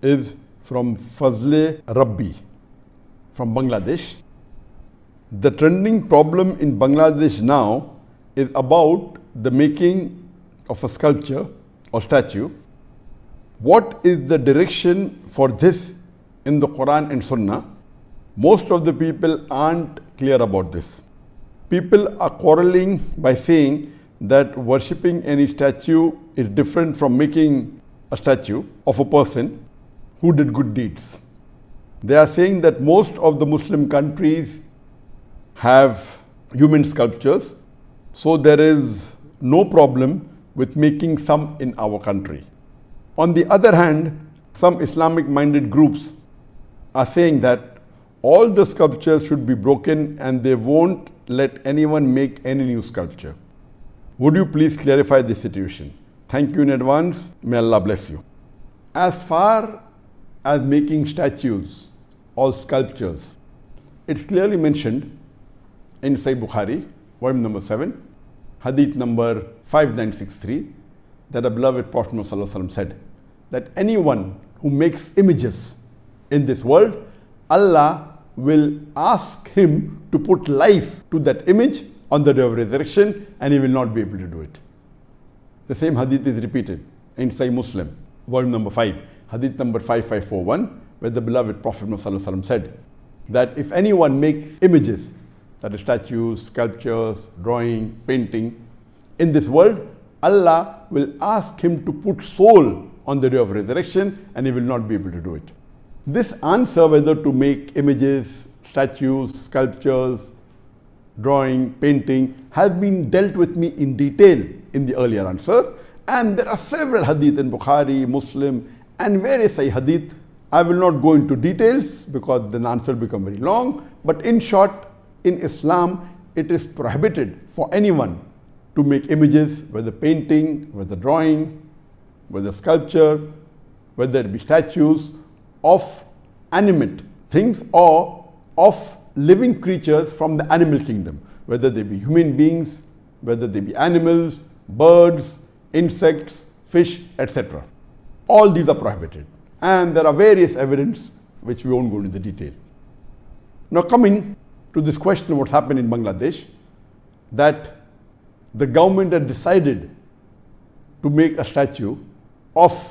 is from Fazle Rabbi from Bangladesh. The trending problem in Bangladesh now is about the making of a sculpture or statue. What is the direction for this in the Quran and Sunnah? Most of the people aren't clear about this. People are quarreling by saying that worshipping any statue is different from making a statue of a person who did good deeds. They are saying that most of the Muslim countries have human sculptures, so there is no problem with making some in our country. On the other hand, some Islamic-minded groups are saying that all the sculptures should be broken and they won't let anyone make any new sculpture. Would you please clarify this situation? Thank you in advance. May Allah bless you. As far as making statues or sculptures, it's clearly mentioned in Sahih Bukhari, volume number 7, hadith number 5963, that a beloved Prophet ﷺ said that anyone who makes images in this world, Allah will ask him to put life to that image on the day of resurrection, and he will not be able to do it. The same hadith is repeated in Sahih Muslim, volume number 5, hadith number 5541, where the beloved Prophet ﷺ said that if anyone makes images, that is statues, sculptures, drawing, painting, in this world, Allah will ask him to put soul on the day of resurrection, and he will not be able to do it. This answer whether to make images, statues, sculptures, drawing, painting has been dealt with me in detail in the earlier answer, and there are several hadith in Bukhari, Muslim and various hadith. I will not go into details because the answer will become very long, but in short, in Islam it is prohibited for anyone to make images, whether painting, whether drawing, whether sculpture, whether it be statues of animate things or of living creatures from the animal kingdom, whether they be human beings, whether they be animals, birds, insects, fish, etc. All these are prohibited, and there are various evidence which we won't go into the detail. Now coming to this question of what's happened in Bangladesh, that the government had decided to make a statue of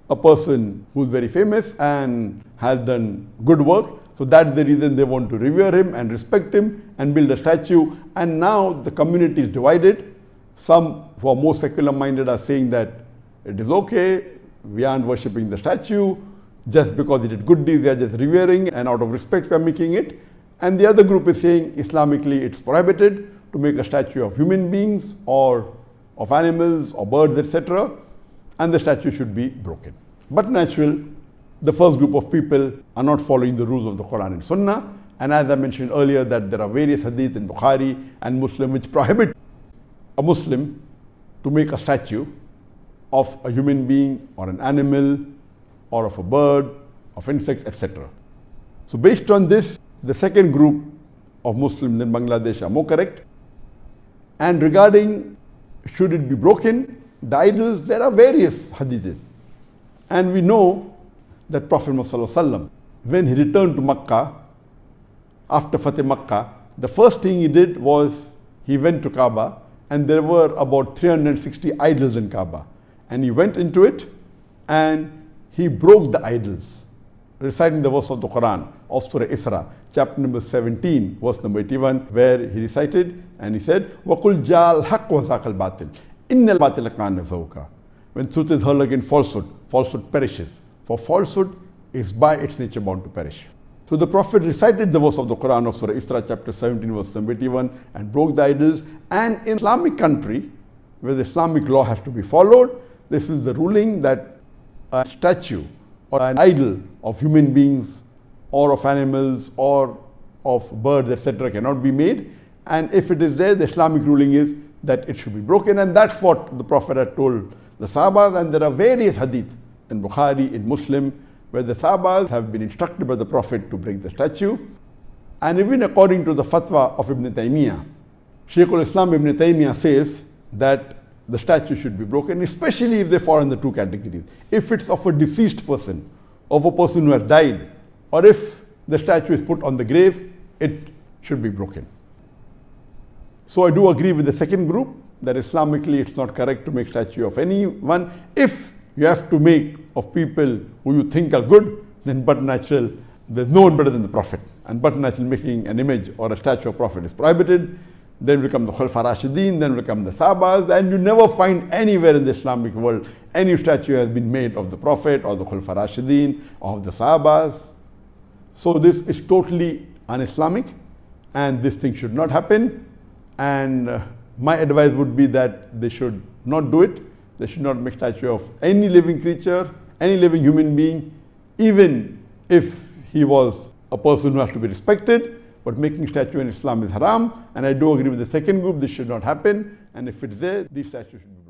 a person who's very famous and has done good work. So that's the reason they want to revere him and respect him and build a statue. And now the community is divided. Some who are more secular minded are saying that it is okay, we aren't worshipping the statue, just because he did good deeds, they are just revering, and out of respect we are making it. And the other group is saying Islamically it's prohibited to make a statue of human beings or of animals or birds, etc. and the statue should be broken. But natural, the first group of people are not following the rules of the Quran and Sunnah, and as I mentioned earlier that there are various hadith in Bukhari and Muslim which prohibit a Muslim to make a statue of a human being or an animal or of a bird, of insects, etc. So based on this, the second group of Muslims in Bangladesh are more correct. And regarding should it be broken, the idols, there are various hadiths. And we know that Prophet ﷺ, when he returned to Makkah, after Fateh Makkah, the first thing he did was he went to Kaaba, and there were about 360 idols in Kaaba. And he went into it and he broke the idols, reciting the verse of the Quran of Surah Isra, chapter number 17, verse number 81, where he recited and he said, وَقُلْ جَاءَ الْحَقُّ وَزَاقَ الْبَاطِلِ إِنَّ الْبَاطِلَ كَانَ زَهُوقًا. When truth is heard against falsehood, falsehood perishes. For falsehood is by its nature bound to perish. So the Prophet recited the verse of the Quran of Surah Isra, chapter 17, verse number 81, and broke the idols. And in Islamic country, where the Islamic law has to be followed, this is the ruling that a statue or an idol of human beings or of animals or of birds, etc. cannot be made. And if it is there, the Islamic ruling is that it should be broken. And that's what the Prophet had told the Sahabas. And there are various hadith in Bukhari, in Muslim, where the Sahabas have been instructed by the Prophet to break the statue. And even according to the fatwa of Ibn Taymiyyah, Shaykh al-Islam Ibn Taymiyyah says that the statue should be broken, especially if they fall in the two categories. If it's of a deceased person, of a person who has died, or if the statue is put on the grave, it should be broken. So I do agree with the second group that Islamically it's not correct to make statue of anyone. If you have to make of people who you think are good, then but natural, there's no one better than the Prophet. And but natural making an image or a statue of Prophet is prohibited. Then will come the Khulafa Rashidin, then will come the Sahabas, and you never find anywhere in the Islamic world any statue has been made of the Prophet or the Khulafa Rashidin or of the Sahabas. So this is totally un-Islamic, and this thing should not happen. And my advice would be that they should not do it. They should not make statue of any living creature, any living human being, even if he was a person who has to be respected. But making statue in Islam is haram, and I do agree with the second group, this should not happen, and if it's there, these statues should be